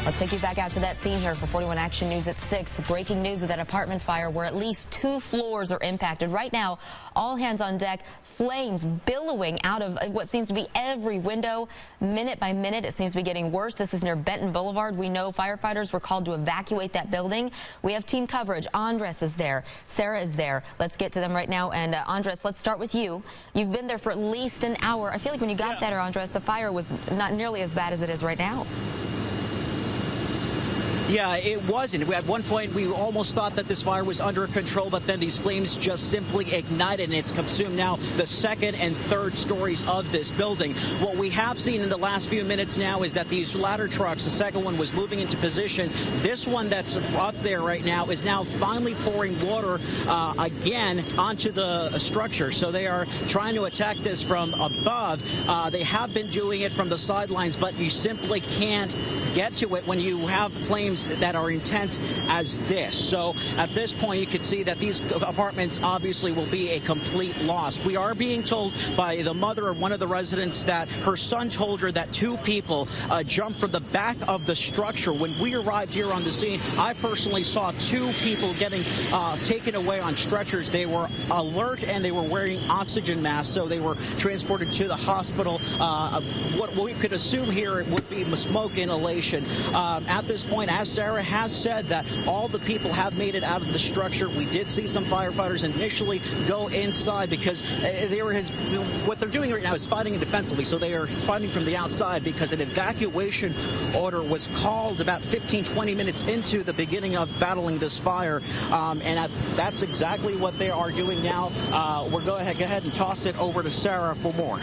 Let's take you back out to that scene here for 41 Action News at 6. Breaking news of that apartment fire where at least 2 floors are impacted. Right now, all hands on deck, flames billowing out of what seems to be every window. Minute by minute, it seems to be getting worse. This is near Benton Boulevard. We know firefighters were called to evacuate that building. We have team coverage. Andres is there. Sarah is there. Let's get to them right now. And Andres, let's start with you. You've been there for at least an hour. I feel like when you got there, Andres, the fire was not nearly as bad as it is right now. Yeah, it wasn't. At one point, we almost thought that this fire was under control, but then these flames just simply ignited, and it's consumed now the second and third stories of this building. What we have seen in the last few minutes now is that these ladder trucks, the second one was moving into position. This one that's up there right now is now finally pouring water again onto the structure. So they are trying to attack this from above. They have been doing it from the sidelines, but you simply can't get to it when you have flames that are intense as this. So at this point, you can see that these apartments obviously will be a complete loss. We are being told by the mother of one of the residents that her son told her that 2 people jumped from the back of the structure. When we arrived here on the scene, I personally saw 2 people getting taken away on stretchers. They were alert and they were wearing oxygen masks, so they were transported to the hospital. What we could assume here would be smoke inhalation. At this point, as Sarah has said, that all the people have made it out of the structure. We did see some firefighters initially go inside because what they're doing right now is fighting defensively. So they are fighting from the outside because an evacuation order was called about 15-20 minutes into the beginning of battling this fire. And that's exactly what they are doing now. We're going to go ahead and toss it over to Sarah for more.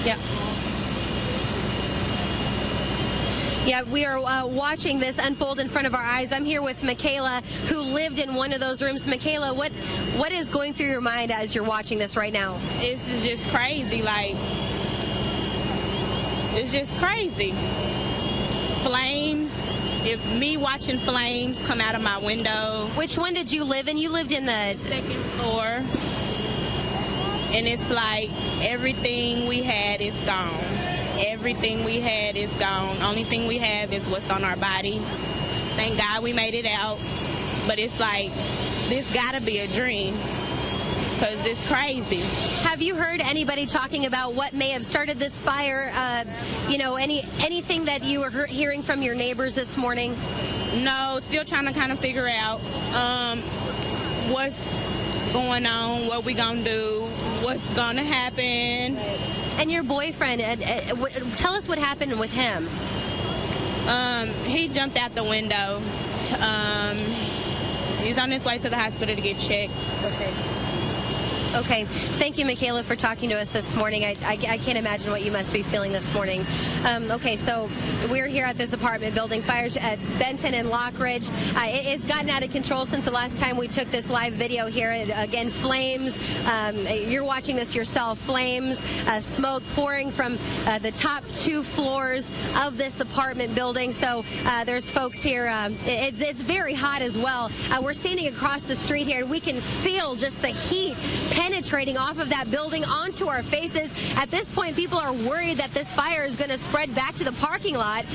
Yeah. Yeah, we are watching this unfold in front of our eyes. I'm here with Michaela, who lived in one of those rooms. Michaela, what is going through your mind as you're watching this right now? This is just crazy. Like, it's just crazy. Flames. Me watching flames come out of my window. Which one did you live in? You lived in the second floor. And it's like everything we had is gone. Everything we had is gone. Only thing we have is what's on our body. Thank God we made it out. But it's like, this gotta be a dream, because it's crazy. Have you heard anybody talking about what may have started this fire? You know, anything that you were hearing from your neighbors this morning? No, still trying to kind of figure out what's going on, what we gonna do, what's gonna happen. And your boyfriend, tell us what happened with him. He jumped out the window. He's on his way to the hospital to get checked. Okay. Thank you, Michaela, for talking to us this morning. I can't imagine what you must be feeling this morning. Okay, so we're here at this apartment building. Fires at Benton and Lockridge. It's gotten out of control since the last time we took this live video here. Again, flames. You're watching this yourself. Flames, smoke pouring from the top 2 floors of this apartment building. So there's folks here. It's very hot as well. We're standing across the street here, and we can feel just the heat penetrating off of that building onto our faces. At this point, people are worried that this fire is going to spread back to the parking lot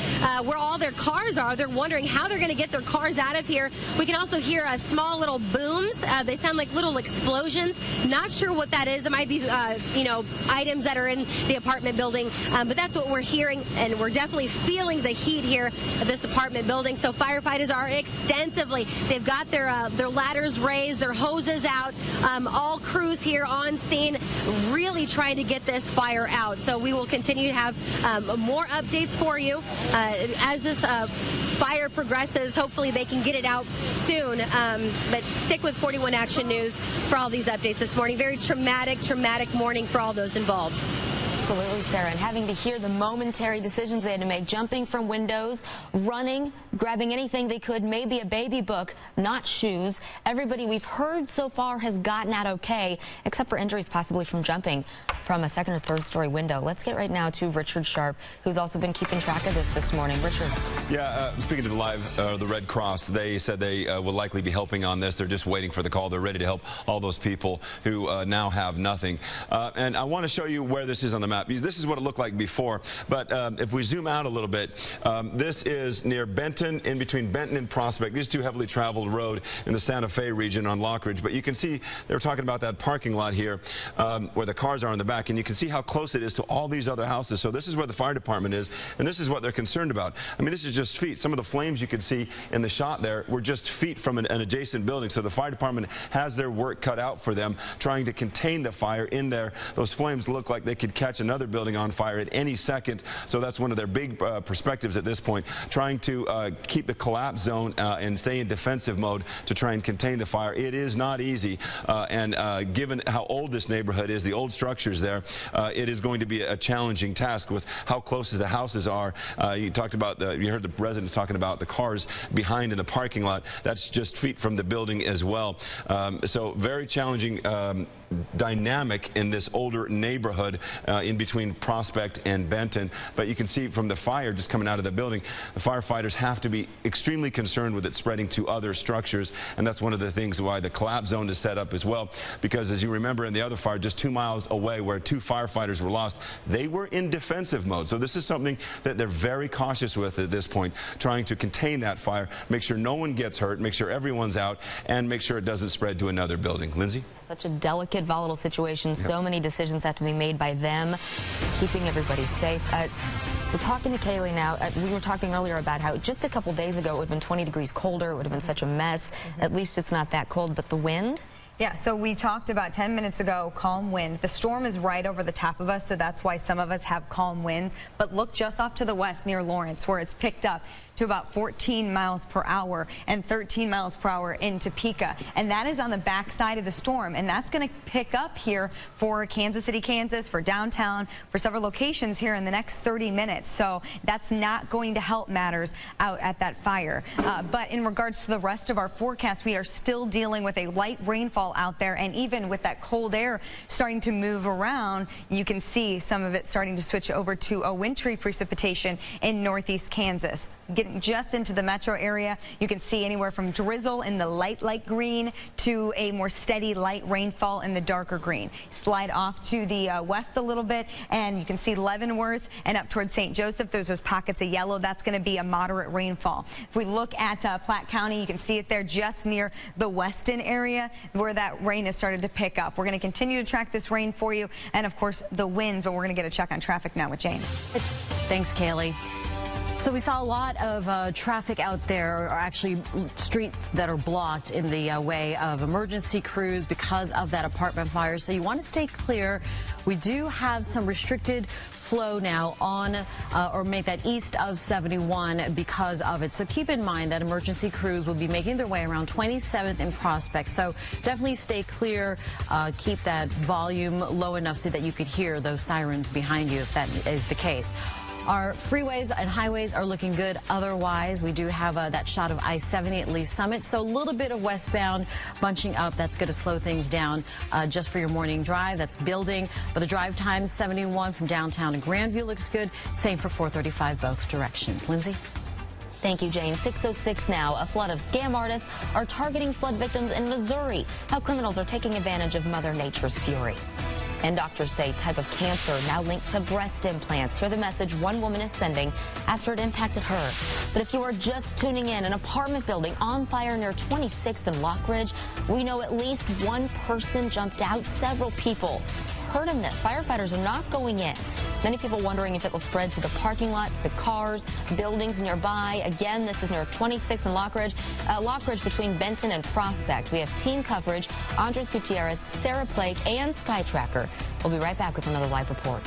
where all their cars are. They're wondering how they're going to get their cars out of here. We can also hear small little booms. They sound like little explosions. Not sure what that is. It might be, you know, items that are in the apartment building. But that's what we're hearing, and we're definitely feeling the heat here at this apartment building. So firefighters are extensively. They've got their ladders raised, their hoses out. All crews here on scene really trying to get this fire out. So we will continue to have more updates for you as this fire progresses. Hopefully they can get it out soon. But stick with 41 Action News for all these updates this morning. Very traumatic morning for all those involved. Absolutely, Sarah. And having to hear the momentary decisions they had to make, jumping from windows, running, grabbing anything they could, maybe a baby book, not shoes. Everybody we've heard so far has gotten out okay, except for injuries possibly from jumping from a second or third story window. Let's get right now to Richard Sharp, who's also been keeping track of this morning. Richard. Yeah, speaking to the Red Cross, they said they will likely be helping on this. They're just waiting for the call. They're ready to help all those people who now have nothing. And I want to show you where this is on the map. map. This is what it looked like before, but if we zoom out a little bit, this is near Benton, in between Benton and Prospect. These two heavily traveled road in the Santa Fe region on Lockridge, but you can see they were talking about that parking lot here where the cars are in the back, and you can see how close it is to all these other houses. So this is where the fire department is, and this is what they're concerned about. I mean, this is just feet. Some of the flames you could see in the shot there were just feet from an adjacent building. So the fire department has their work cut out for them, trying to contain the fire in there. Those flames look like they could catch another building on fire at any second. So that's one of their big perspectives at this point, trying to keep the collapse zone and stay in defensive mode to try and contain the fire. It is not easy, and given how old this neighborhood is, the old structures there, it is going to be a challenging task with how close the houses are. You talked about, you heard the residents talking about the cars behind in the parking lot. That's just feet from the building as well. So very challenging dynamic in this older neighborhood in between Prospect and Benton. But you can see from the fire just coming out of the building, the firefighters have to be extremely concerned with it spreading to other structures, and that's one of the things why the collapse zone is set up as well, because as you remember in the other fire just 2 miles away where 2 firefighters were lost, they were in defensive mode. So this is something that they're very cautious with at this point, trying to contain that fire, make sure no one gets hurt, make sure everyone's out, and make sure it doesn't spread to another building. Lindsay? Such a delicate, volatile situation. Yep. So many decisions have to be made by them, keeping everybody safe. We're talking to Kaylee now. We were talking earlier about how just a couple days ago it would have been 20 degrees colder. It would have been such a mess. At least it's not that cold, but the wind? Yeah, so we talked about 10 minutes ago, calm wind. The storm is right over the top of us, so that's why some of us have calm winds. But look just off to the west near Lawrence, where it's picked up to about 14 miles per hour and 13 miles per hour in Topeka. And that is on the backside of the storm. And that's going to pick up here for Kansas City, Kansas, for downtown, for several locations here in the next 30 minutes. So that's not going to help matters out at that fire. But in regards to the rest of our forecast, we are still dealing with a light rainfall out there. And even with that cold air starting to move around, you can see some of it starting to switch over to a wintry precipitation in northeast Kansas. Getting just into the metro area, you can see anywhere from drizzle in the light green to a more steady light rainfall in the darker green. Slide off to the west a little bit, and you can see Leavenworth and up towards St. Joseph. There's those pockets of yellow. That's going to be a moderate rainfall. If we look at Platte County, you can see it there just near the Weston area where that rain has started to pick up. We're going to continue to track this rain for you, and of course the winds, but we're going to get a check on traffic now with Jane. Thanks, Kaylee. So we saw a lot of traffic out there, or actually streets that are blocked in the way of emergency crews because of that apartment fire. So you want to stay clear. We do have some restricted flow now on or make that east of 71 because of it. So keep in mind that emergency crews will be making their way around 27th and Prospect. So definitely stay clear. Keep that volume low enough so that you could hear those sirens behind you if that is the case. Our freeways and highways are looking good. Otherwise, we do have that shot of I-70 at Lee Summit. So a little bit of westbound bunching up. That's going to slow things down just for your morning drive. That's building. But the drive time, 71 from downtown to Grandview looks good. Same for 435 both directions. Lindsay? Thank you, Jane. 6:06 now. A flood of scam artists are targeting flood victims in Missouri. How criminals are taking advantage of Mother Nature's fury. And doctors say type of cancer now linked to breast implants. Hear the message one woman is sending after it impacted her. But if you are just tuning in, an apartment building on fire near 26th and Lockridge. We know at least one person jumped out. Several people hurt in this. Firefighters are not going in. Many people wondering if it will spread to the parking lot, to the cars, buildings nearby. Again, this is near 26th and Lockridge. Lockridge between Benton and Prospect. We have team coverage. Andres Gutierrez, Sarah Plake, and Sky Tracker. We'll be right back with another live report.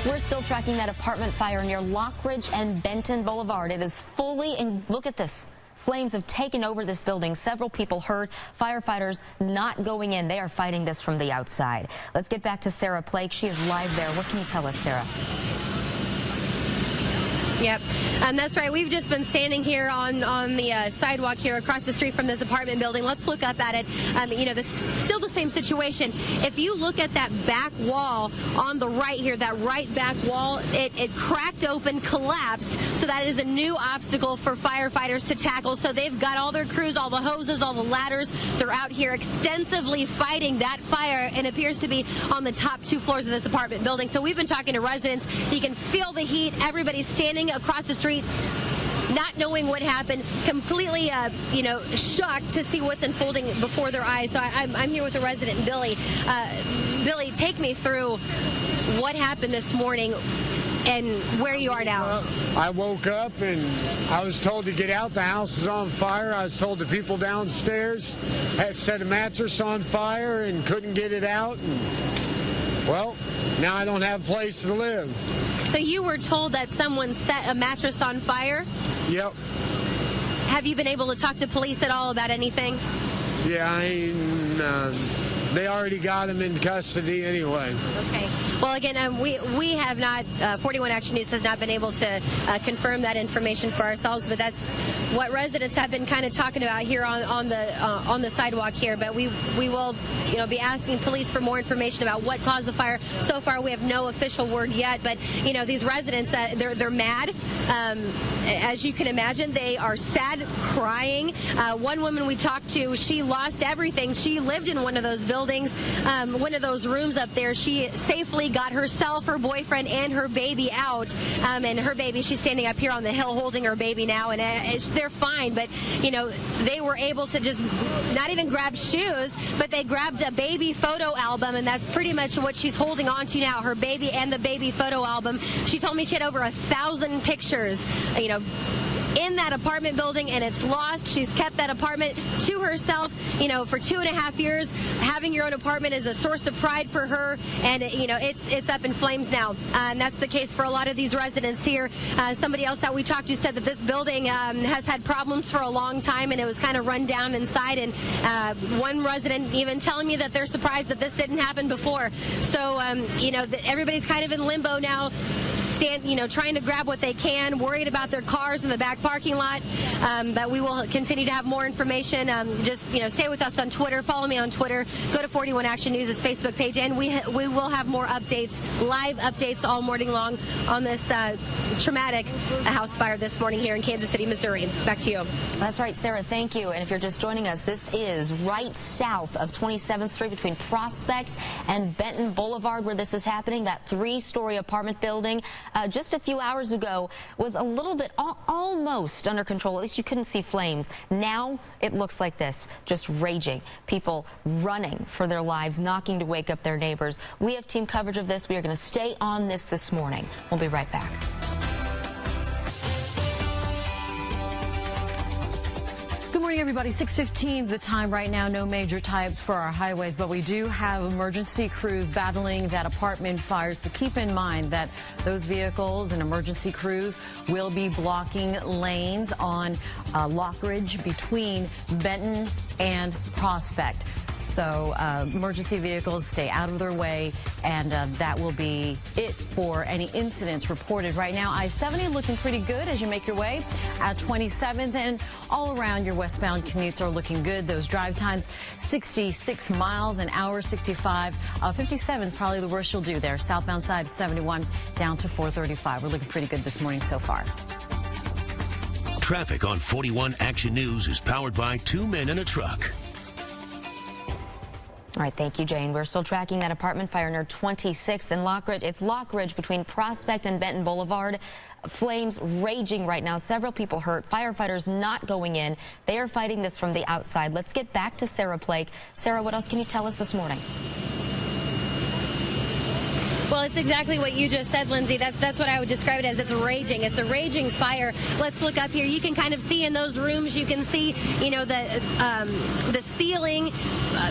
We're still tracking that apartment fire near Lockridge and Benton Boulevard. It is fully, and look at this. Flames have taken over this building. Several people hurt. Firefighters not going in. They are fighting this from the outside. Let's get back to Sarah Plake. She is live there. What can you tell us, Sarah? Yep, that's right. We've just been standing here on the sidewalk here across the street from this apartment building. Let's look up at it. You know, this is still the same situation. If you look at that back wall on the right here, that right back wall, it cracked open, collapsed, so that is a new obstacle for firefighters to tackle. So they've got all their crews, all the hoses, all the ladders. They're out here extensively fighting that fire, and appears to be on the top 2 floors of this apartment building. So we've been talking to residents. You can feel the heat. Everybody's standing across the street, not knowing what happened, completely, you know, shocked to see what's unfolding before their eyes. So I'm here with the resident, Billy. Billy, take me through what happened this morning and where you are now. Well, I woke up and I was told to get out. The house was on fire. I was told the people downstairs had set a mattress on fire and couldn't get it out. And, well, now I don't have a place to live. So you were told that someone set a mattress on fire? Yep. Have you been able to talk to police at all about anything? Yeah, they already got him in custody anyway. Okay. Well, again, we have not, 41 Action News has not been able to confirm that information for ourselves, but that's what residents have been kind of talking about here on the sidewalk here. But we will, you know, be asking police for more information about what caused the fire. So far, we have no official word yet, but you know, these residents, they're mad. As you can imagine, they are sad, crying. One woman we talked to, she lost everything. She lived in one of those buildings, one of those rooms up there. She safely got herself, her boyfriend, and her baby out. And her baby, she's standing up here on the hill holding her baby now, and they're fine. But, you know, they were able to just not even grab shoes, but they grabbed a baby photo album, and that's pretty much what she's holding on to now, her baby and the baby photo album. She told me she had over 1,000 pictures, you know, in that apartment building, and it's lost. She's kept that apartment to herself, you know, for 2.5 years. Having your own apartment is a source of pride for her, and you know, it's up in flames now. And that's the case for a lot of these residents here. Somebody else that we talked to said that this building has had problems for a long time, and it was kind of run down inside. And one resident even telling me that they're surprised that this didn't happen before. So you know, everybody's kind of in limbo now, you know, trying to grab what they can, worried about their cars in the back parking lot. But we will continue to have more information. Just, you know, stay with us on Twitter. Follow me on Twitter. Go to 41 Action News' Facebook page, and we will have more updates, live updates all morning long on this traumatic house fire this morning here in Kansas City, Missouri. Back to you. That's right, Sarah. Thank you. And if you're just joining us, this is right south of 27th Street between Prospect and Benton Boulevard where this is happening. That 3-story apartment building just a few hours ago was a little bit almost under control. At least you couldn't see flames. Now it looks like this, just raging. People running for their lives, knocking to wake up their neighbors. We have team coverage of this. We are going to stay on this morning. We'll be right back. Good morning, everybody. 6:15 is the time right now. No major tie-ups for our highways, but we do have emergency crews battling that apartment fire. So keep in mind that those vehicles and emergency crews will be blocking lanes on Lockridge between Benton and Prospect. So emergency vehicles stay out of their way, and that will be it for any incidents reported. Right now, I-70 looking pretty good as you make your way at 27th, and all around your westbound commutes are looking good. Those drive times, 66 miles an hour, 65. 57 probably the worst you'll do there. Southbound side, 71 down to 435. We're looking pretty good this morning so far. Traffic on 41 Action News is powered by 2 men in a truck. All right, thank you, Jane. We're still tracking that apartment fire near 26th and Lockridge. It's Lockridge between Prospect and Benton Boulevard. Flames raging right now. Several people hurt. Firefighters not going in. They are fighting this from the outside. Let's get back to Sarah Plake. Sarah, what else can you tell us this morning? Well, it's exactly what you just said, Lindsay. That's what I would describe it as. It's raging. It's a raging fire. Let's look up here. You can kind of see in those rooms, you can see, you know, the ceiling,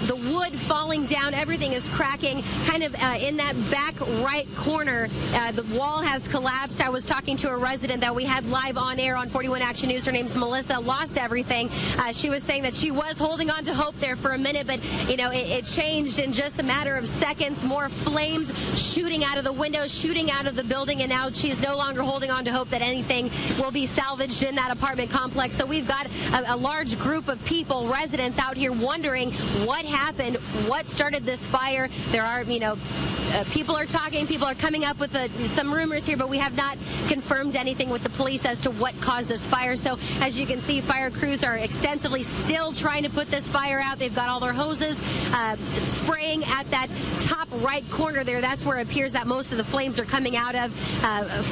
the wood falling down. Everything is cracking. Kind of in that back right corner, the wall has collapsed. I was talking to a resident that we had live on air on 41 Action News. Her name's Melissa. Lost everything. She was saying that she was holding on to hope there for a minute, but, you know, it changed in just a matter of seconds. More flames shooting shooting out of the windows, shooting out of the building, and now she's no longer holding on to hope that anything will be salvaged in that apartment complex. So we've got a large group of people, residents out here wondering what happened, what started this fire. There are, people are talking, people are coming up with some rumors here, but we have not confirmed anything with the police as to what caused this fire. So as you can see, fire crews are extensively still trying to put this fire out. They've got all their hoses spraying at that top right corner there. That's where it appears that most of the flames are coming out of.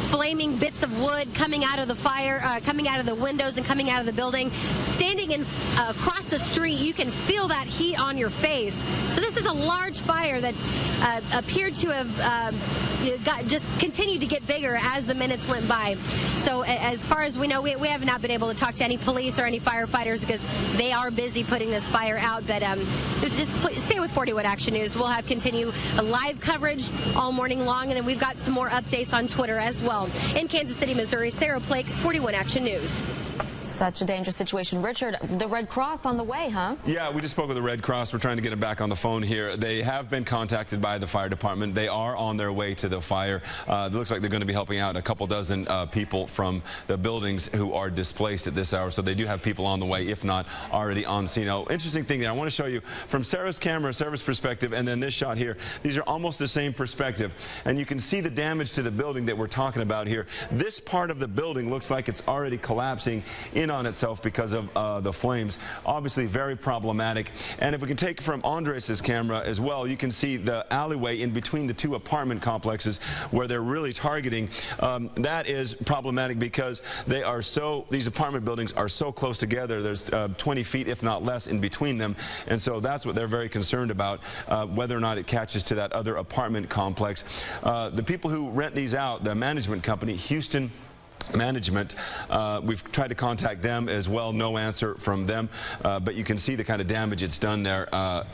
Flaming bits of wood coming out of the fire, coming out of the windows and coming out of the building. Standing across the street, you can feel that heat on your face. So this is a large fire that appeared to have just continued to get bigger as the minutes went by. So as far as we know, we have not been able to talk to any police or any firefighters because they are busy putting this fire out. But just stay with 41 Action News. We'll have continue live coverage all morning long, and then we've got some more updates on Twitter as well. In Kansas City, Missouri, Sarah Plake, 41 Action News. Such a dangerous situation. Richard, the Red Cross on the way, huh? Yeah, we just spoke with the Red Cross. We're trying to get them back on the phone here. They have been contacted by the fire department. They are on their way to the fire. It looks like they're going to be helping out a couple dozen people from the buildings who are displaced at this hour. So they do have people on the way, if not already on scene. Now, interesting thing there, I want to show you from Sarah's camera, Sarah's perspective, and then this shot here. These are almost the same perspective. And you can see the damage to the building that we're talking about here. This part of the building looks like it's already collapsing in on itself because of the flames. Obviously very problematic. And if we can take from Andres' camera as well, you can see the alleyway in between the two apartment complexes where they're really targeting. That is problematic because these apartment buildings are so close together. There's 20 feet, if not less, in between them. And so that's what they're very concerned about, whether or not it catches to that other apartment complex. The people who rent these out, the management company, Houston Management, we've tried to contact them as well. No answer from them, but you can see the kind of damage it's done there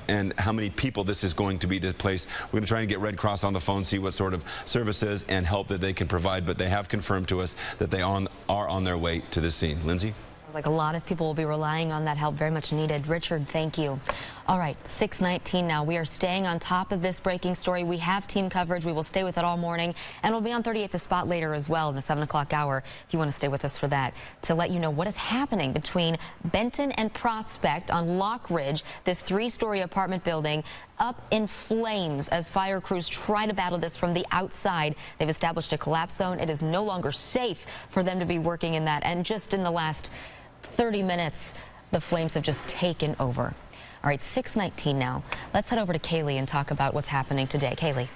and how many people this is going to be displaced. We're going to try and get Red Cross on the phone, see what sort of services and help that they can provide, but they have confirmed to us that they are on their way to this scene. Lindsay? Like a lot of people will be relying on that help, very much needed. Richard, thank you. All right, 6:19 now. We are staying on top of this breaking story. We have team coverage. We will stay with it all morning, and we'll be on 38 The Spot later as well in the 7 o'clock hour if you want to stay with us for that, to let you know what is happening between Benton and Prospect on Lock Ridge, this 3-story apartment building up in flames as fire crews try to battle this from the outside. They've established a collapse zone. It is no longer safe for them to be working in that, and just in the last 30 minutes, the flames have just taken over. All right, 6:19 now. Let's head over to Kaylee and talk about what's happening today. Kaylee.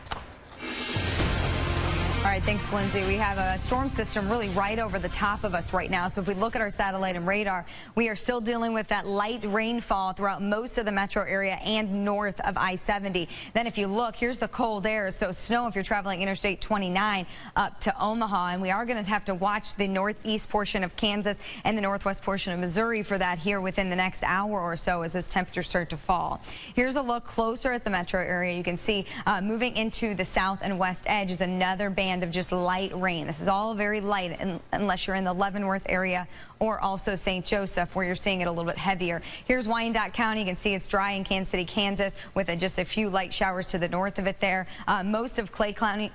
All right, thanks, Lindsay. We have a storm system really right over the top of us right now. So if we look at our satellite and radar, we are still dealing with that light rainfall throughout most of the metro area and north of I-70. Then if you look, here's the cold air. So snow if you're traveling Interstate 29 up to Omaha. And we are going to have to watch the northeast portion of Kansas and the northwest portion of Missouri for that here within the next hour or so as those temperatures start to fall. Here's a look closer at the metro area. You can see moving into the south and west edge is another band of just light rain. This is all very light unless you're in the Leavenworth area or also St. Joseph, where you're seeing it a little bit heavier. Here's Wyandotte County. You can see it's dry in Kansas City, Kansas, with just a few light showers to the north of it there. Most of Clay County,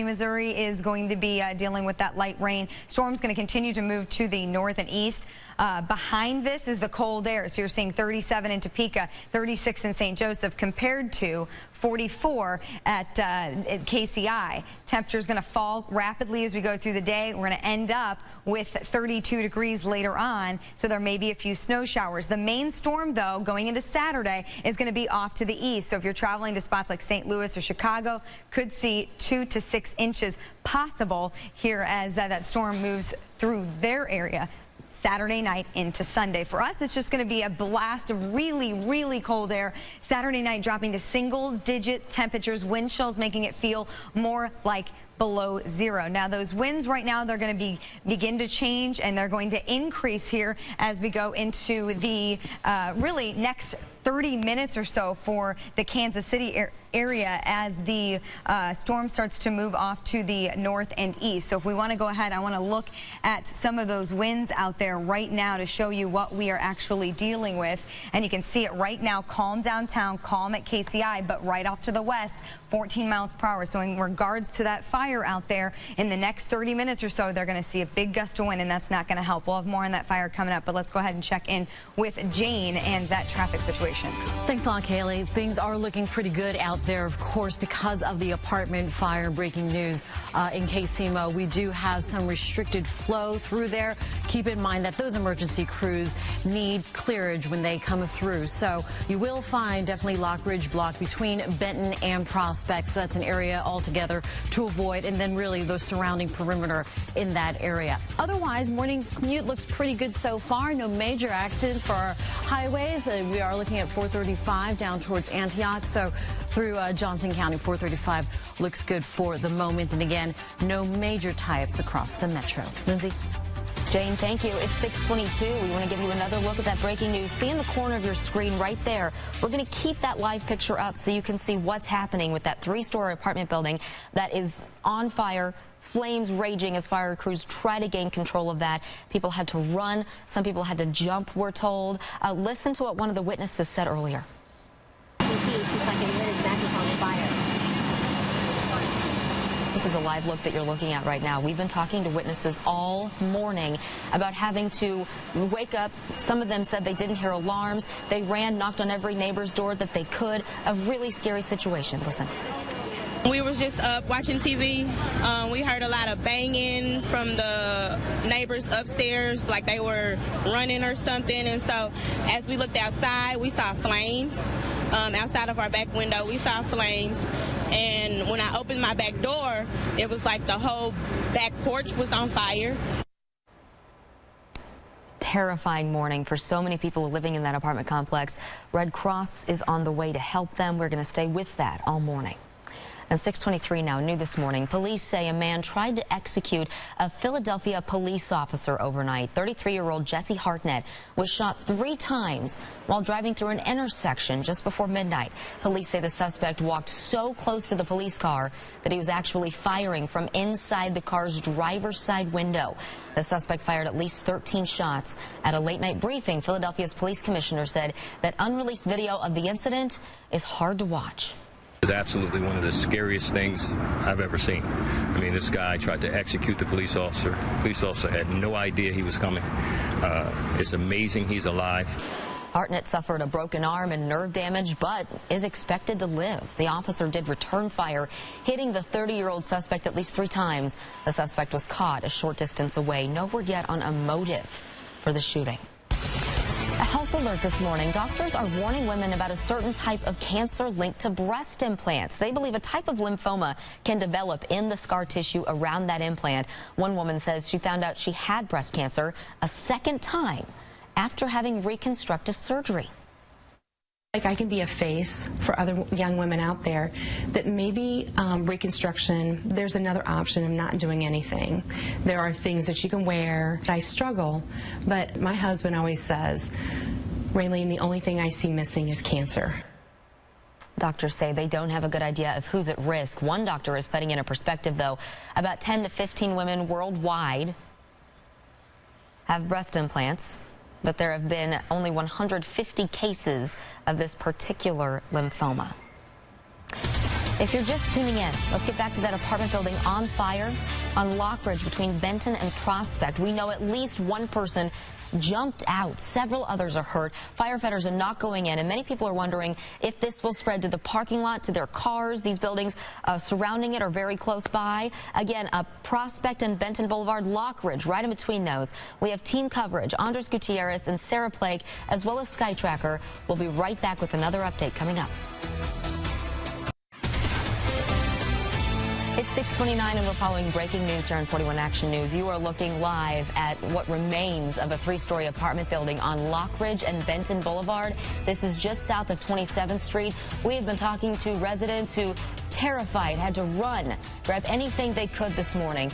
Missouri is going to be dealing with that light rain. Storm's going to continue to move to the north and east. Behind this is the cold air. So you're seeing 37 in Topeka, 36 in St. Joseph, compared to 44 at KCI. Temperature is going to fall rapidly as we go through the day. We're going to end up with 32 degrees later on, so there may be a few snow showers. The main storm, though, going into Saturday is going to be off to the east. So if you're traveling to spots like St. Louis or Chicago, could see 2 to 6 inches possible here as that storm moves through their area Saturday night into Sunday. For us, it's just going to be a blast of really, really cold air. Saturday night dropping to single-digit temperatures, wind chills making it feel more like below zero. Now, those winds right now, they're going to begin to change, and they're going to increase here as we go into the really next 30 minutes or so for the Kansas City area as the storm starts to move off to the north and east. So if we want to go ahead, I want to look at some of those winds out there right now to show you what we are actually dealing with. And you can see it right now, calm downtown, calm at KCI, but right off to the west, 14 miles per hour. So in regards to that fire out there, in the next 30 minutes or so, they're going to see a big gust of wind, and that's not going to help. We'll have more on that fire coming up, but let's go ahead and check in with Jane and that traffic situation. Thanks a lot, Kaylee. Things are looking pretty good out there, of course, because of the apartment fire. Breaking news in KSHB. We do have some restricted flow through there. Keep in mind that those emergency crews need clearage when they come through. So you will find definitely Lockridge blocked between Benton and Prospect. So that's an area altogether to avoid, and then really the surrounding perimeter in that area. Otherwise, morning commute looks pretty good so far. No major accidents for our highways. We are looking at 435 down towards Antioch. So through Johnson County, 435 looks good for the moment. And again, no major tie-ups across the metro. Lindsay? Jane, thank you. It's 6:22. We want to give you another look at that breaking news. See in the corner of your screen right there. We're going to keep that live picture up so you can see what's happening with that 3-story apartment building that is on fire. Flames raging as fire crews try to gain control of that. People had to run. Some people had to jump, we're told. Listen to what one of the witnesses said earlier. She's like, and his mattress on fire. This is a live look that you're looking at right now. We've been talking to witnesses all morning about having to wake up. Some of them said they didn't hear alarms. They ran, knocked on every neighbor's door that they could. A really scary situation. Listen. We was just up watching TV. We heard a lot of banging from the neighbors upstairs, like they were running or something. And so as we looked outside, we saw flames. Outside of our back window, we saw flames. And when I opened my back door, it was like the whole back porch was on fire. Terrifying morning for so many people living in that apartment complex. Red Cross is on the way to help them. We're going to stay with that all morning. And 6:23 now, new this morning. Police say a man tried to execute a Philadelphia police officer overnight. 33-year-old Jesse Hartnett was shot 3 times while driving through an intersection just before midnight. Police say the suspect walked so close to the police car that he was actually firing from inside the car's driver's side window. The suspect fired at least 13 shots. At a late-night briefing, Philadelphia's police commissioner said that unreleased video of the incident is hard to watch. It was absolutely one of the scariest things I've ever seen. I mean, this guy tried to execute the police officer. The police officer had no idea he was coming. It's amazing he's alive. Hartnett suffered a broken arm and nerve damage, but is expected to live. The officer did return fire, hitting the 30-year-old suspect at least 3 times. The suspect was caught a short distance away. No word yet on a motive for the shooting. A health alert this morning. Doctors are warning women about a certain type of cancer linked to breast implants. They believe a type of lymphoma can develop in the scar tissue around that implant. One woman says she found out she had breast cancer a second time after having reconstructive surgery. Like, I can be a face for other young women out there that maybe reconstruction, there's another option of not doing anything. There are things that you can wear. I struggle, but my husband always says, Raylene, the only thing I see missing is cancer. Doctors say they don't have a good idea of who's at risk. One doctor is putting in a perspective, though. About 10 to 15 women worldwide have breast implants, but there have been only 150 cases of this particular lymphoma. If you're just tuning in, let's get back to that apartment building on fire on Lockridge between Benton and Prospect. We know at least one person jumped out. Several others are hurt. Firefighters are not going in, and many people are wondering if this will spread to the parking lot, to their cars. These buildings surrounding it are very close by. Again, Prospect and Benton Boulevard, Lockridge, right in between those. We have team coverage. Andres Gutierrez and Sarah Plake, as well as Sky Tracker. We'll be right back with another update coming up. It's 6:29 and we're following breaking news here on 41 Action News. You are looking live at what remains of a 3-story apartment building on Lockridge and Benton Boulevard. This is just south of 27th Street. We have been talking to residents who, terrified, had to run, grab anything they could this morning.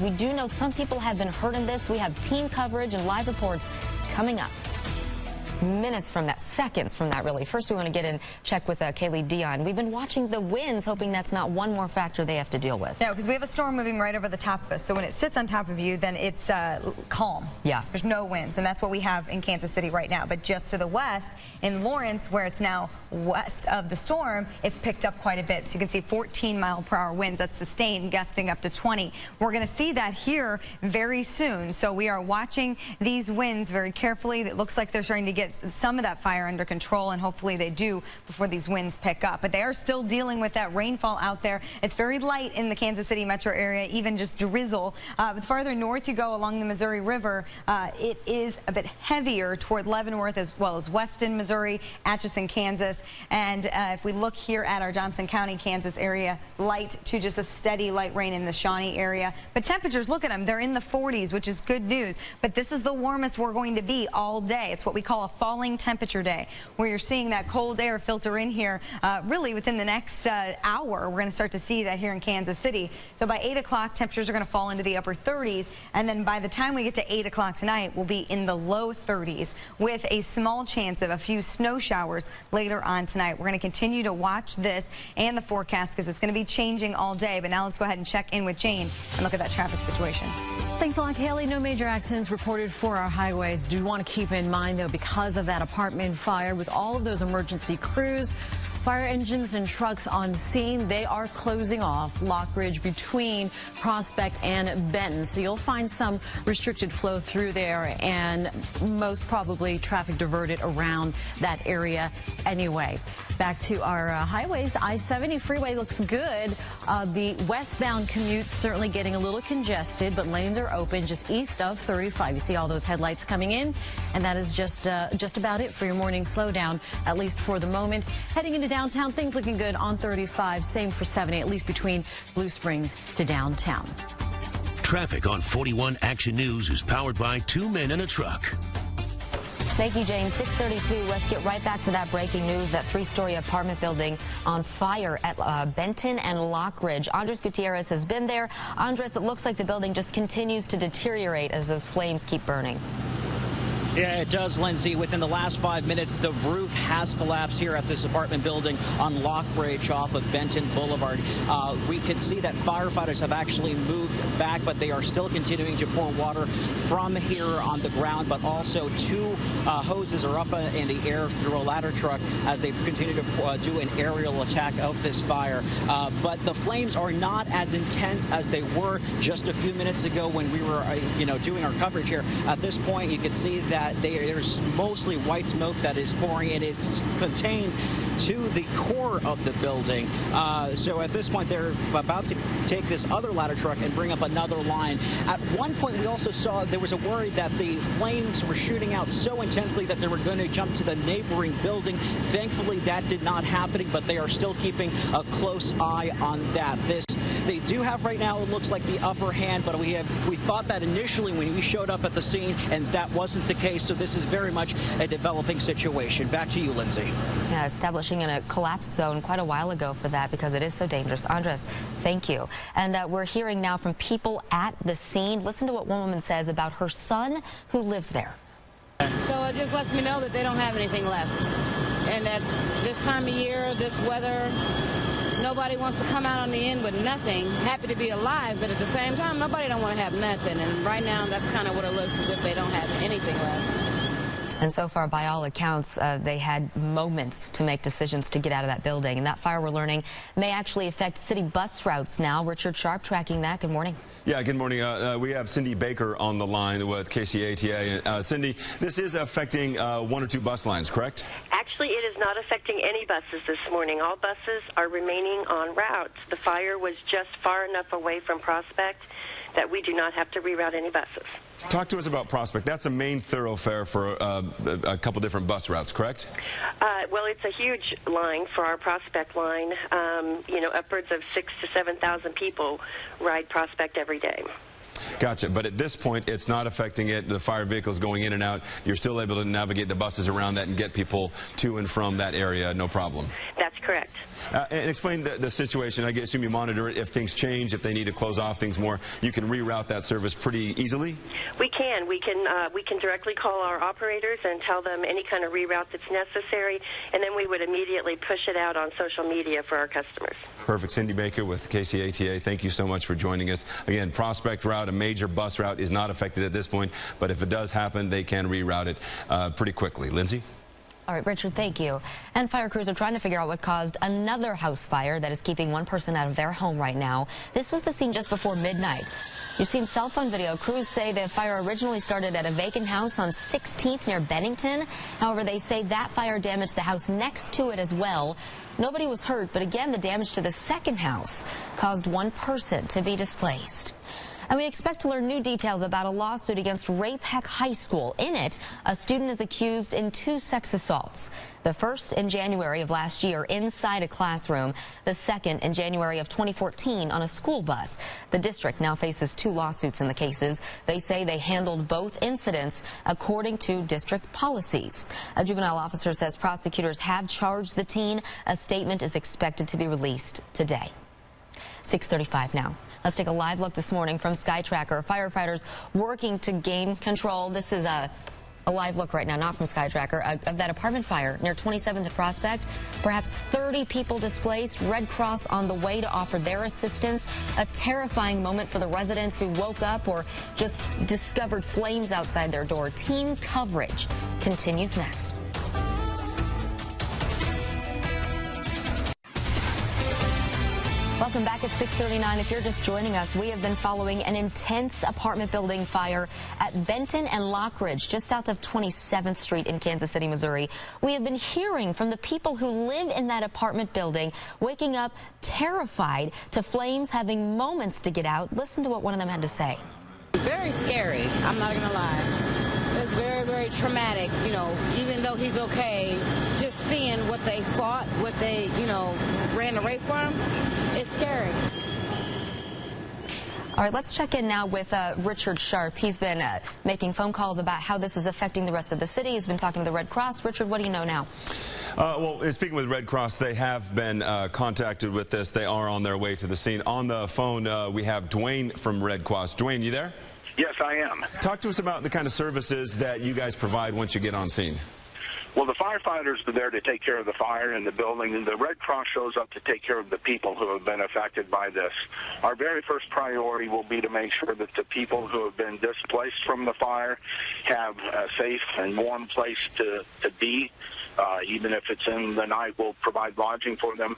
We do know some people have been hurt in this. We have team coverage and live reports coming up. minutes from that, seconds from that, really. First, we want to get in, check with Kaylee Dion. We've been watching the winds, hoping that's not one more factor they have to deal with. No, because we have a storm moving right over the top of us. So when it sits on top of you, then it's calm. Yeah. There's no winds, and that's what we have in Kansas City right now. But just to the west, in Lawrence, where it's now west of the storm, it's picked up quite a bit. So you can see 14-mile-per-hour winds. That's sustained, gusting up to 20. We're going to see that here very soon. So we are watching these winds very carefully. It looks like they're starting to get some of that fire under control, and hopefully they do before these winds pick up. But they are still dealing with that rainfall out there. It's very light in the Kansas City metro area, even just drizzle. But farther north you go along the Missouri River, it is a bit heavier toward Leavenworth as well as Weston, Missouri, Atchison, Kansas. And if we look here at our Johnson County, Kansas area, light to just a steady light rain in the Shawnee area. But temperatures, look at them, they're in the 40s, which is good news. But this is the warmest we're going to be all day. It's what we call a falling temperature day, where you're seeing that cold air filter in here really within the next hour. We're going to start to see that here in Kansas City. So by 8 o'clock, temperatures are going to fall into the upper 30s. And then by the time we get to 8 o'clock tonight, we'll be in the low 30s with a small chance of a few snow showers later on tonight. We're going to continue to watch this and the forecast because it's going to be changing all day. But now let's go ahead and check in with Jane and look at that traffic situation. Thanks a lot, Haley. No major accidents reported for our highways. Do want to keep in mind, though, because of that apartment fire, with all of those emergency crews, fire engines and trucks on scene, they are closing off Lockridge between Prospect and Benton. So you'll find some restricted flow through there and most probably traffic diverted around that area anyway. Back to our highways. I-70 freeway looks good. The westbound commute certainly getting a little congested, but lanes are open just east of 35. You see all those headlights coming in, and that is just about it for your morning slowdown, at least for the moment. Heading into downtown, things looking good on 35. Same for 70, at least between Blue Springs to downtown. Traffic on 41 Action News is powered by 2 men in a truck. Thank you, Jane. 6:32. Let's get right back to that breaking news. That 3-story apartment building on fire at Benton and Lockridge. Andres Gutierrez has been there. Andres, it looks like the building just continues to deteriorate as those flames keep burning. Yeah, it does, Lindsay. Within the last 5 minutes, the roof has collapsed here at this apartment building on Lockridge off of Benton Boulevard. We can see that firefighters have actually moved back, but they are still continuing to pour water from here on the ground. But also 2 hoses are up in the air through a ladder truck as they continue to do an aerial attack of this fire. But the flames are not as intense as they were just a few minutes ago when we were, doing our coverage here. At this point, you can see that there's mostly white smoke that is pouring, and it's contained to the core of the building. So at this point, they're about to take this other ladder truck and bring up another line. At one point, we also saw there was a worry that the flames were shooting out so intensely that they were going to jump to the neighboring building. Thankfully, that did not happen, but they are still keeping a close eye on that. They do have right now, it looks like, the upper hand, but we thought that initially when we showed up at the scene, and that wasn't the case. So this is very much a developing situation. Back to you, Lindsay. Yeah, establishing in a collapse zone quite a while ago for that because it is so dangerous. Andres, thank you. And we're hearing now from people at the scene. Listen to what one woman says about her son who lives there. So it just lets me know that they don't have anything left. And that's this time of year, this weather. Nobody wants to come out on the end with nothing. Happy to be alive, but at the same time, nobody don't want to have nothing. And right now, that's kind of what it looks as if they don't have anything left. And so far, by all accounts, they had moments to make decisions to get out of that building. And that fire, we're learning, may actually affect city bus routes now. Richard Sharp tracking that. Good morning. Yeah, good morning. We have Cindy Baker on the line with KCATA. Cindy, this is affecting 1 or 2 bus lines, correct? Actually, it is not affecting any buses this morning. All buses are remaining on route. The fire was just far enough away from Prospect that we do not have to reroute any buses. Talk to us about Prospect. That's a main thoroughfare for a couple different bus routes, correct? Well, it's a huge line for our Prospect line. Upwards of 6,000 to 7,000 people ride Prospect every day. Gotcha. But at this point, it's not affecting it. The fire vehicles going in and out. You're still able to navigate the buses around that and get people to and from that area, no problem. That's correct. And explain the situation. I assume you monitor it. If things change, if they need to close off things more, you can reroute that service pretty easily? We can. We can directly call our operators and tell them any kind of reroute that's necessary, and then we would immediately push it out on social media for our customers. Perfect. Cindy Baker with KCATA, thank you so much for joining us. Again, Prospect route, a major bus route, is not affected at this point, but if it does happen, they can reroute it pretty quickly. Lindsay? All right, Richard, thank you. And fire crews are trying to figure out what caused another house fire that is keeping one person out of their home right now. This was the scene just before midnight. You've seen cell phone video. Crews say the fire originally started at a vacant house on 16th near Bennington. However, they say that fire damaged the house next to it as well. Nobody was hurt, but again, the damage to the second house caused one person to be displaced. And we expect to learn new details about a lawsuit against Ray-Peck High School. In it, a student is accused in 2 sex assaults. The first in January of last year inside a classroom. The second in January of 2014 on a school bus. The district now faces 2 lawsuits in the cases. They say they handled both incidents according to district policies. A juvenile officer says prosecutors have charged the teen. A statement is expected to be released today. 6:35 now. Let's take a live look this morning from SkyTracker. Firefighters working to gain control. This is a live look right now, not from SkyTracker, of that apartment fire near 27th and Prospect. Perhaps 30 people displaced. Red Cross on the way to offer their assistance. A terrifying moment for the residents who woke up or just discovered flames outside their door. Team coverage continues next. Welcome back at 6:39. If you're just joining us, we have been following an intense apartment building fire at Benton and Lockridge, just south of 27th Street in Kansas City, Missouri. We have been hearing from the people who live in that apartment building, waking up terrified to flames, having moments to get out. Listen to what one of them had to say. Very scary, I'm not gonna lie. It's very, very traumatic, you know, even though he's okay, just seeing what they fought, what they, you know, ran away from, it's scary. All right, let's check in now with Richard Sharp. He's been making phone calls about how this is affecting the rest of the city. He's been talking to the Red Cross. Richard, what do you know now? Well, speaking with Red Cross, they have been contacted with this. They are on their way to the scene. On the phone, we have Dwayne from Red Cross. Dwayne, you there? Yes, I am. Talk to us about the kind of services that you guys provide once you get on scene. Well, the firefighters are there to take care of the fire in the building, and the Red Cross shows up to take care of the people who have been affected by this. Our very first priority will be to make sure that the people who have been displaced from the fire have a safe and warm place to be. Even if it's in the night, we'll provide lodging for them.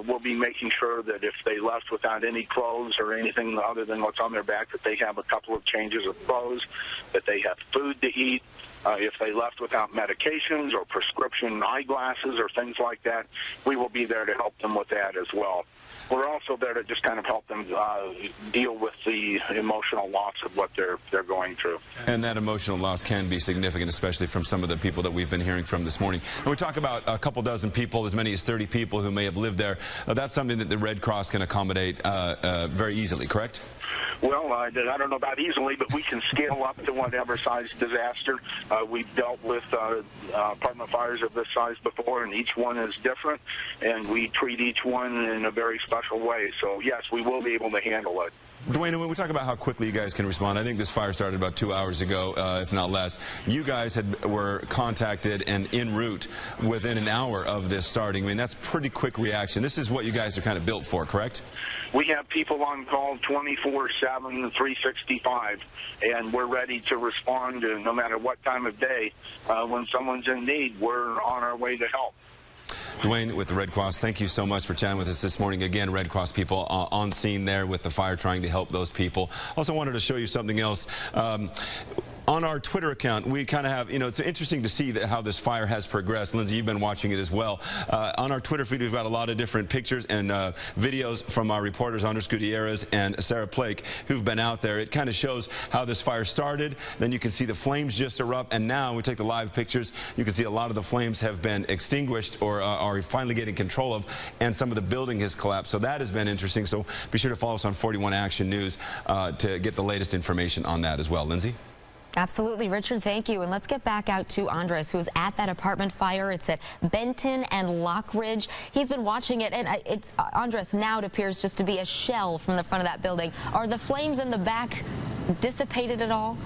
We'll be making sure that if they left without any clothes or anything other than what's on their back, that they have a couple of changes of clothes, that they have food to eat. If they left without medications or prescription eyeglasses or things like that, we will be there to help them with that as well. We're also there to just kind of help them deal with the emotional loss of what they're going through. And that emotional loss can be significant, especially from some of the people that we've been hearing from this morning. And we talk about a couple dozen people, as many as 30 people who may have lived there. That's something that the Red Cross can accommodate very easily, correct? Well, I don't know about easily, but we can scale up to whatever size disaster. We've dealt with apartment fires of this size before, and each one is different, and we treat each one in a very special way. So, yes, we will be able to handle it. Dwayne, when we talk about how quickly you guys can respond, I think this fire started about 2 hours ago, if not less. You guys were contacted and en route within an hour of this starting. I mean, that's pretty quick reaction. This is what you guys are kind of built for, correct? We have people on call 24/7, 365, and we're ready to respond no matter what time of day. When someone's in need, we're on our way to help. Dwayne with the Red Cross, thank you so much for chatting with us this morning. Again, Red Cross people on scene there with the fire trying to help those people. Also wanted to show you something else. On our Twitter account, we kind of have, it's interesting to see how this fire has progressed. Lindsay, you've been watching it as well. On our Twitter feed, we've got a lot of different pictures and videos from our reporters, Andres Gutierrez and Sarah Plake, who've been out there. It kind of shows how this fire started. Then you can see the flames just erupt. And now we take the live pictures. You can see a lot of the flames have been extinguished or are finally getting control of, and some of the building has collapsed. So that has been interesting. So be sure to follow us on 41 Action News to get the latest information on that as well. Lindsay? Absolutely, Richard, thank you. And let's get back out to Andres, who's at that apartment fire. It's at Benton and Lockridge. He's been watching it, and Andres, now it appears just to be a shell from the front of that building. Are the flames in the back dissipated at all?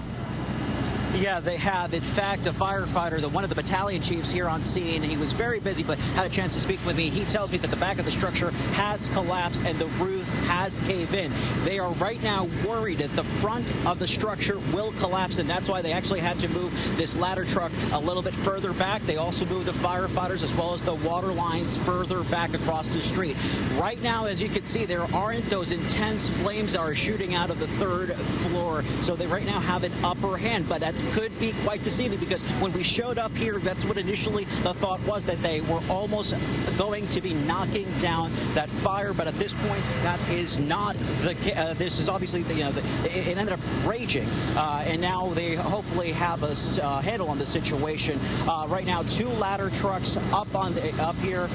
Yeah, they have. In fact, a firefighter, one of the battalion chiefs here on scene, he was very busy but had a chance to speak with me. He tells me that the back of the structure has collapsed and the roof has caved in. They are right now worried that the front of the structure will collapse, and that's why they actually had to move this ladder truck a little bit further back. They also moved the firefighters as well as the water lines further back across the street. Right now, as you can see, there aren't those intense flames that are shooting out of the third floor, so they right now have an upper hand, but that's could be quite deceiving, because when we showed up here, that's what initially the thought was, that they were almost going to be knocking down that fire. But at this point, that is not the case. This is obviously it ended up raging, and now they hopefully have a handle on the situation. Right now, 2 ladder trucks up here,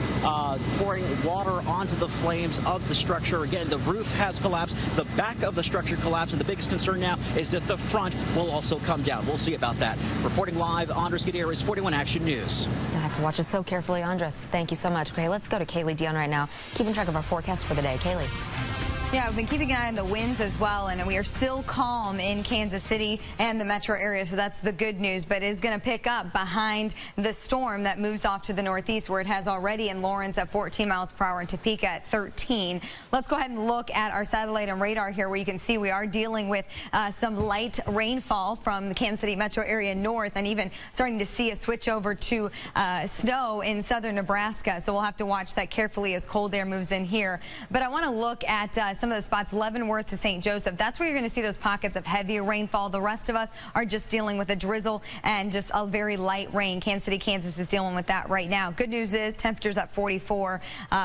pouring water onto the flames of the structure. Again, the roof has collapsed, the back of the structure collapsed, and the biggest concern now is that the front will also come down. We'll see about that. Reporting live, Andres Gutierrez, 41 Action News. I have to watch it so carefully, Andres. Thank you so much. Okay, let's go to Kaylee Dion right now, keeping track of our forecast for the day. Kaylee. Yeah, we've been keeping an eye on the winds as well, and we are still calm in Kansas City and the metro area, so that's the good news. But it is going to pick up behind the storm that moves off to the northeast, where it has already in Lawrence at 14 miles per hour and Topeka at 13. Let's go ahead and look at our satellite and radar here, where you can see we are dealing with some light rainfall from the Kansas City metro area north, and even starting to see a switch over to snow in southern Nebraska. So we'll have to watch that carefully as cold air moves in here. But I want to look at some of the spots, Leavenworth to St. Joseph. That's where you're going to see those pockets of heavier rainfall. The rest of us are just dealing with a drizzle and just a very light rain. Kansas City, Kansas is dealing with that right now. Good news is temperatures at 44,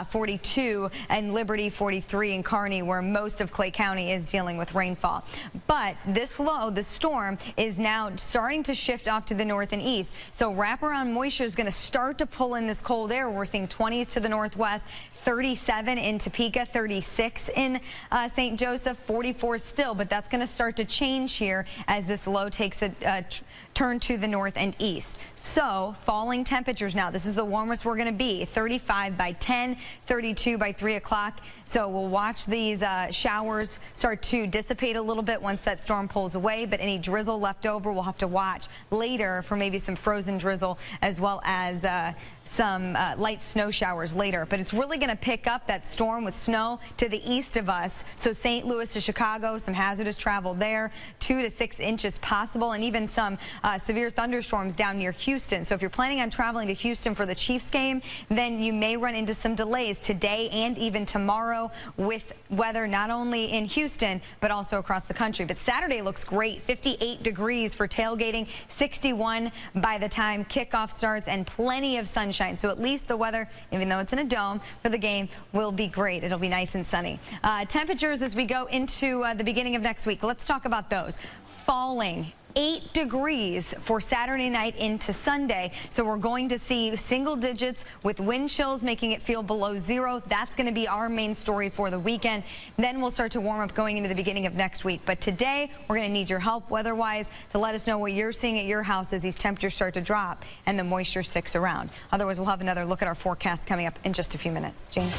42, and Liberty 43 in Kearney, where most of Clay County is dealing with rainfall. But this storm is now starting to shift off to the north and east. So wraparound moisture is going to start to pull in this cold air. We're seeing 20s to the northwest, 37 in Topeka, 36 in St. Joseph, 44 still, but that's going to start to change here as this low takes a turn to the north and east. So falling temperatures now. This is the warmest we're going to be. 35 by 10, 32 by 3 o'clock. So we'll watch these showers start to dissipate a little bit once that storm pulls away, but any drizzle left over we'll have to watch later for maybe some frozen drizzle, as well as some light snow showers later. But it's really going to pick up that storm with snow to the east of us. So St. Louis to Chicago, some hazardous travel there, 2 to 6 inches possible, and even some severe thunderstorms down near Houston. So if you're planning on traveling to Houston for the Chiefs game, then you may run into some delays today and even tomorrow with weather not only in Houston but also across the country. But Saturday looks great. 58 degrees for tailgating, 61 by the time kickoff starts, and plenty of sunshine. So at least the weather, even though it's in a dome for the game, will be great. It'll be nice and sunny. Temperatures as we go into the beginning of next week. Let's talk about those. Falling 8 degrees for Saturday night into Sunday. So we're going to see single digits with wind chills making it feel below 0. That's going to be our main story for the weekend. Then we'll start to warm up going into the beginning of next week. But today we're going to need your help weather-wise to let us know what you're seeing at your house as these temperatures start to drop and the moisture sticks around. Otherwise, we'll have another look at our forecast coming up in just a few minutes. Jane?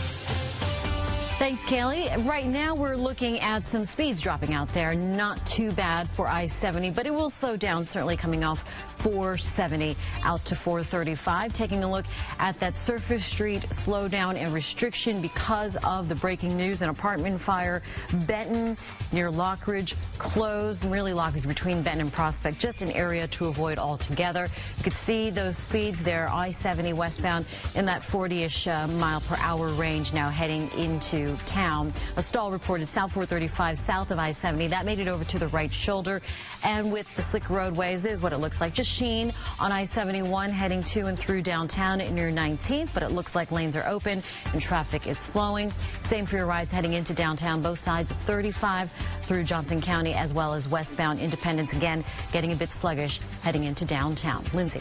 Thanks, Kaylee. Right now, we're looking at some speeds dropping out there. Not too bad for I-70, but it will slow down, certainly coming off 470 out to 435. Taking a look at that Surface Street slowdown and restriction because of the breaking news, an apartment fire. Benton near Lockridge closed, and really Lockridge between Benton and Prospect, just an area to avoid altogether. You could see those speeds there, I-70 westbound in that 40-ish mile per hour range, now heading into town. A stall reported south 435 south of I-70. That made it over to the right shoulder. And with the slick roadways, this is what it looks like. Just sheen on I-71 heading to and through downtown near 19th, but it looks like lanes are open and traffic is flowing. Same for your rides heading into downtown, both sides of 35 through Johnson County, as well as westbound Independence, again getting a bit sluggish heading into downtown. Lindsay.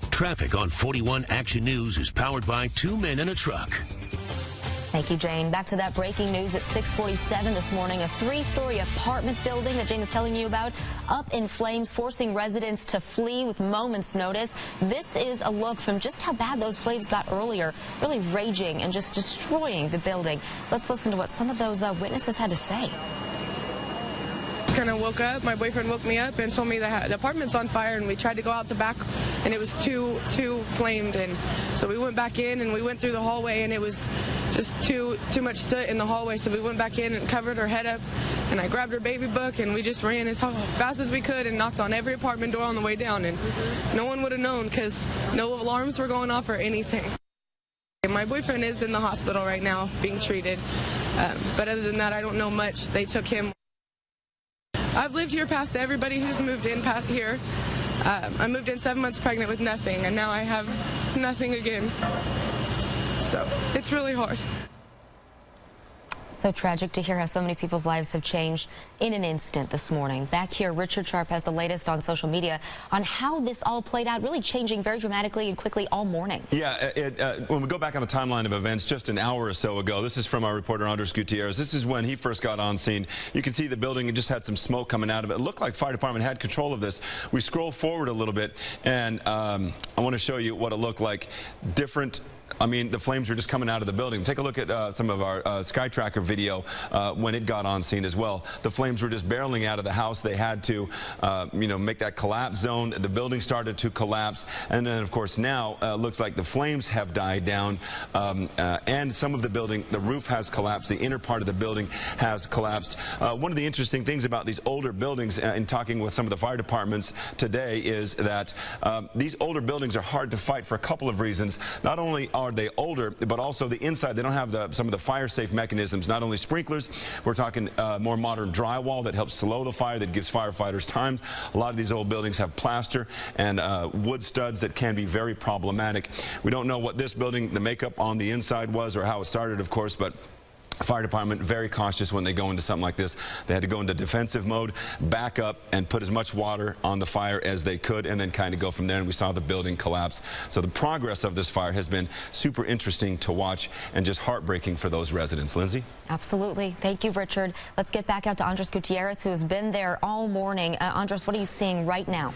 Traffic on 41 Action News is powered by 2 men in a truck. Thank you, Jane. Back to that breaking news at 6:47 this morning. A 3-story apartment building that Jane was telling you about up in flames, forcing residents to flee with moments' notice. This is a look from just how bad those flames got earlier, really raging and just destroying the building. Let's listen to what some of those witnesses had to say. Kind of woke up. My boyfriend woke me up and told me that the apartment's on fire, and we tried to go out the back and it was too flamed, and so we went back in and we went through the hallway and it was just too much soot in the hallway, so we went back in and covered her head up, and I grabbed her baby book and we just ran as fast as we could and knocked on every apartment door on the way down, and no one would have known because no alarms were going off or anything. My boyfriend is in the hospital right now being treated, but other than that I don't know much. They took him. I've lived here past everybody who's moved in here. I moved in 7 months pregnant with nothing, and now I have nothing again. So it's really hard. So tragic to hear how so many people's lives have changed in an instant this morning. Back here, Richard Sharp has the latest on social media on how this all played out, really changing very dramatically and quickly all morning. Yeah, when we go back on the timeline of events just an hour or so ago, this is from our reporter Andres Gutierrez. This is when he first got on scene. You can see the building, it just had some smoke coming out of it. It looked like fire department had control of this. We scroll forward a little bit, and I want to show you what it looked like. I mean, the flames were just coming out of the building. Take a look at some of our Sky Tracker video when it got on scene as well. The flames were just barreling out of the house. They had to, make that collapse zone. The building started to collapse. And then, of course, now looks like the flames have died down. And some of the building, the roof has collapsed. The inner part of the building has collapsed. One of the interesting things about these older buildings, in talking with some of the fire departments today, is that these older buildings are hard to fight for a couple of reasons. Not only are they older, but also the inside, they don't have some of the fire safe mechanisms, not only sprinklers. We're talking more modern drywall that helps slow the fire, that gives firefighters time. A lot of these old buildings have plaster and wood studs that can be very problematic. We don't know what this building, the makeup on the inside was, or how it started, of course, but fire department very cautious when they go into something like this. They had to go into defensive mode, back up, and put as much water on the fire as they could, and then kind of go from there. And we saw the building collapse. So the progress of this fire has been super interesting to watch and just heartbreaking for those residents. Lindsay? Absolutely. Thank you, Richard. Let's get back out to Andres Gutierrez, who has been there all morning. Andres, what are you seeing right now?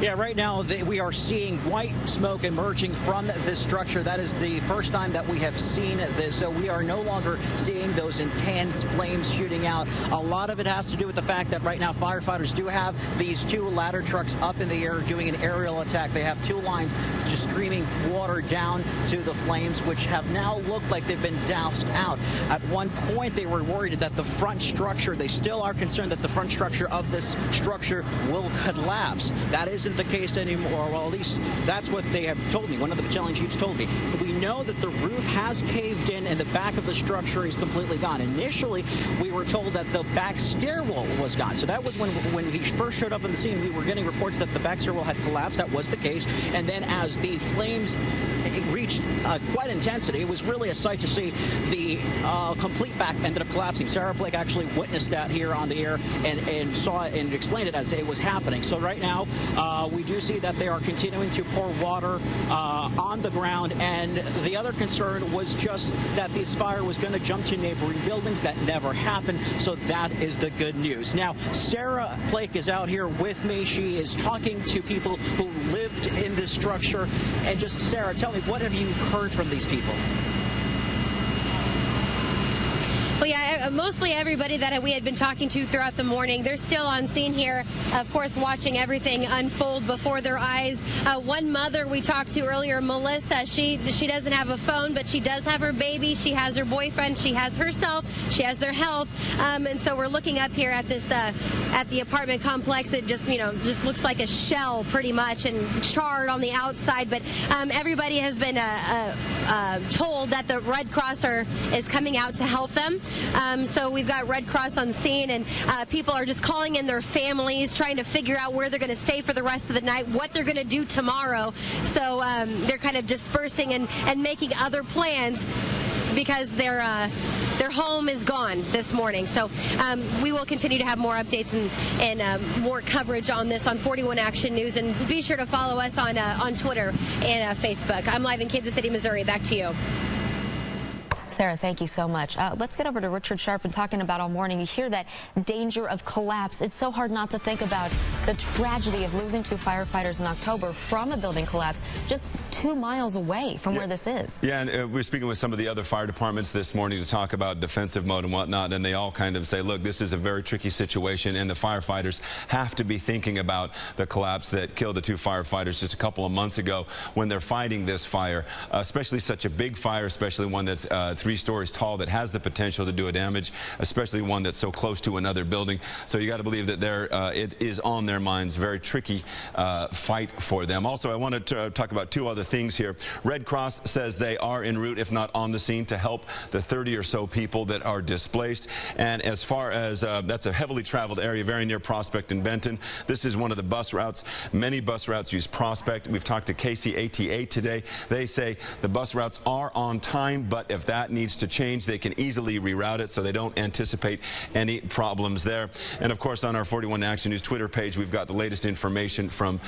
Yeah, right now we are seeing white smoke emerging from this structure. That is the first time that we have seen this. So we are no longer seeing those intense flames shooting out. A lot of it has to do with the fact that right now firefighters do have these 2 ladder trucks up in the air doing an aerial attack. They have 2 lines just streaming water down to the flames, which have now looked like they've been doused out. At one point, they were worried that the front structure, they still are concerned that the front structure of this structure will collapse. That isn't the case anymore. Well, at least that's what they have told me. One of the battalion chiefs told me. We know that the roof has caved in and the back of the structure is completely gone. Initially, we were told that the back stairwell was gone. So that was when he first showed up on the scene. We were getting reports that the back stairwell had collapsed. That was the case. And then as the flames reached quite intensity, it was really a sight to see. The complete back ended up collapsing. Sarah Blake actually witnessed that here on the air and saw it and explained it as it was happening. So right now, we do see that they are continuing to pour water on the ground, and the other concern was just that this fire was going to jump to neighboring buildings. That never happened, so that is the good news. Now, Sarah Blake is out here with me. She is talking to people who lived in this structure. And just, Sarah, tell me, what have you heard from these people? Well, yeah, mostly everybody that we had been talking to throughout the morning, they're still on scene here, of course, watching everything unfold before their eyes. One mother we talked to earlier, Melissa, she doesn't have a phone, but she does have her baby. She has her boyfriend. She has herself. She has their health. And so we're looking up here at this at the apartment complex. It just looks like a shell pretty much and charred on the outside. But everybody has been told that the Red Cross is coming out to help them. So we've got Red Cross on scene, and people are just calling in their families, trying to figure out where they're going to stay for the rest of the night, what they're going to do tomorrow. So they're kind of dispersing and making other plans because their home is gone this morning. So we will continue to have more updates and more coverage on this on 41 Action News, and be sure to follow us on Twitter and Facebook. I'm live in Kansas City, Missouri. Back to you. Sarah, thank you so much. Let's get over to Richard Sharp and talking about all morning. You hear that danger of collapse. It's so hard not to think about the tragedy of losing 2 firefighters in October from a building collapse just 2 miles away from where this is. Yeah, and we're speaking with some of the other fire departments this morning to talk about defensive mode and whatnot, and they all kind of say, look, this is a very tricky situation, and the firefighters have to be thinking about the collapse that killed the 2 firefighters just a couple of months ago when they're fighting this fire, especially such a big fire, especially one that's 3 stories tall that has the potential to do a damage, especially one that's so close to another building. So you got to believe that it is on their minds. Very tricky fight for them. Also, I want to talk about 2 other things here. Red Cross says they are en route, if not on the scene, to help the 30 or so people that are displaced. And as far as that's a heavily traveled area, very near Prospect and Benton. This is one of the bus routes. Many bus routes use Prospect. We've talked to KSHB today. They say the bus routes are on time, but if that needs to change, they can easily reroute it, so they don't anticipate any problems there. And of course, on our 41 Action News Twitter page, we've got the latest information from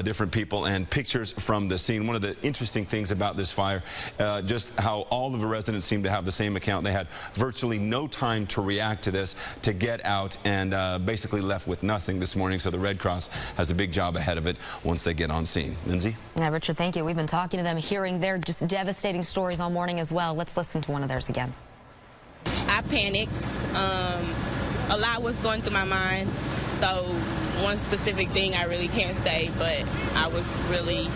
different people and pictures from the scene. One of the interesting things about this fire, just how all of the residents seem to have the same account. They had virtually no time to react to this, to get out, and basically left with nothing this morning. So the Red Cross has a big job ahead of it once they get on scene. Lindsay? Yeah, Richard, thank you. We've been talking to them, hearing their just devastating stories all morning as well. Let's listen to one of theirs again. I panicked. A lot was going through my mind. So one specific thing I really can't say, but I was really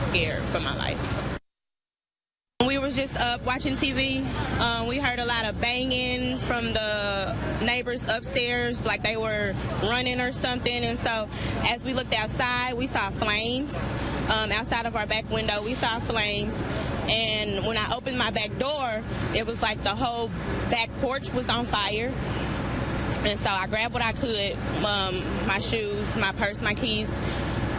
scared for my life. We were just up watching TV. We heard a lot of banging from the neighbors upstairs, like they were running or something. And so as we looked outside, we saw flames. Outside of our back window, we saw flames. And when I opened my back door, it was like the whole back porch was on fire. And so I grabbed what I could, my shoes, my purse, my keys,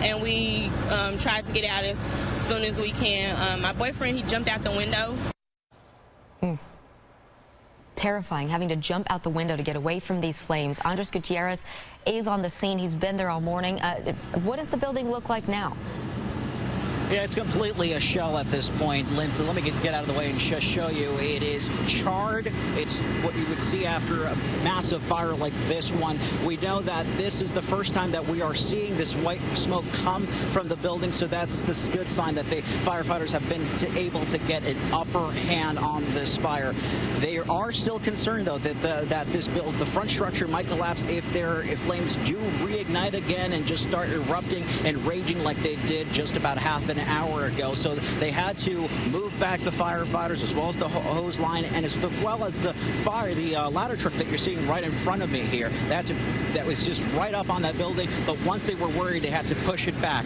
and we tried to get out as soon as we can. My boyfriend, he jumped out the window. Terrifying, having to jump out the window to get away from these flames. Andres Gutierrez is on the scene. He's been there all morning. What does the building look like now? Yeah, it's completely a shell at this point, Lindsay. Let me just get out of the way and just show you. It is charred. It's what you would see after a massive fire like this one. We know that this is the first time that we are seeing this white smoke come from the building, so that's the good sign that the firefighters have been able to get an upper hand on this fire. They are still concerned, though, that the front structure might collapse if flames do reignite again and just start erupting and raging like they did just about half an hour ago. So they had to move back the firefighters as well as the hose line, and as well as the ladder truck that you're seeing right in front of me here. That was just right up on that building, but once they were worried, they had to push it back.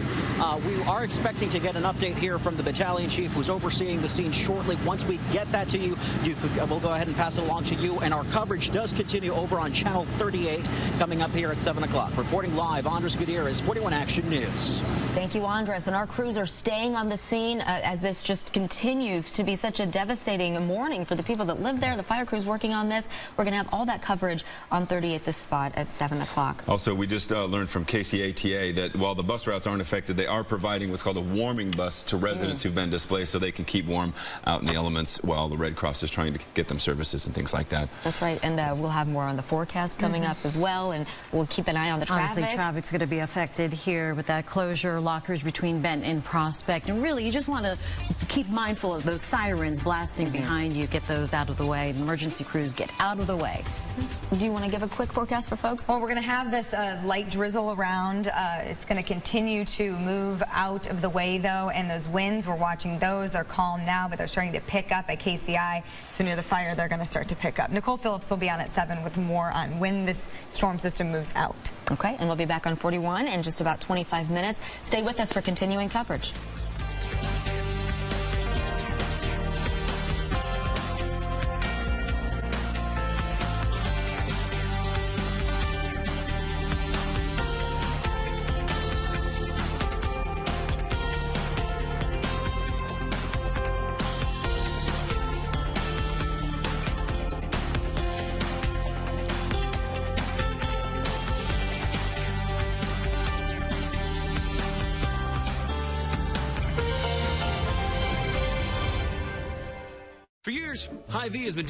We are expecting to get an update here from the battalion chief who's overseeing the scene shortly. Once we get that to you, we'll go ahead and pass it along to you, and our coverage does continue over on Channel 38 coming up here at 7 o'clock. Reporting live, Andres Gutierrez, 41 Action News. Thank you, Andres. And our crews are staying on the scene as this just continues to be such a devastating morning for the people that live there. The fire crews working on this. We're going to have all that coverage on 38 this spot at 7 o'clock. Also, we just learned from KSHB that while the bus routes aren't affected, they are providing what's called a warming bus to residents who've been displaced so they can keep warm out in the elements while the Red Cross is trying to get them services and things like that. That's right. And we'll have more on the forecast coming up as well, and we'll keep an eye on the traffic. Honestly, traffic's going to be affected here with that closure, Lockridge between Benton and Prospect. And really, you just want to keep mindful of those sirens blasting behind you. Get those out of the way. The emergency crews get out of the way. Do you want to give a quick forecast for folks? Well, we're going to have this light drizzle around. It's going to continue to move out of the way, though, and those winds, we're watching those. They're calm now, but they're starting to pick up at KCI. So near the fire, they're going to start to pick up. Nicole Phillips will be on at 7 with more on when this storm system moves out. Okay, and we'll be back on 41 in just about 25 minutes. Stay with us for continuing coverage. Hy-Vee has been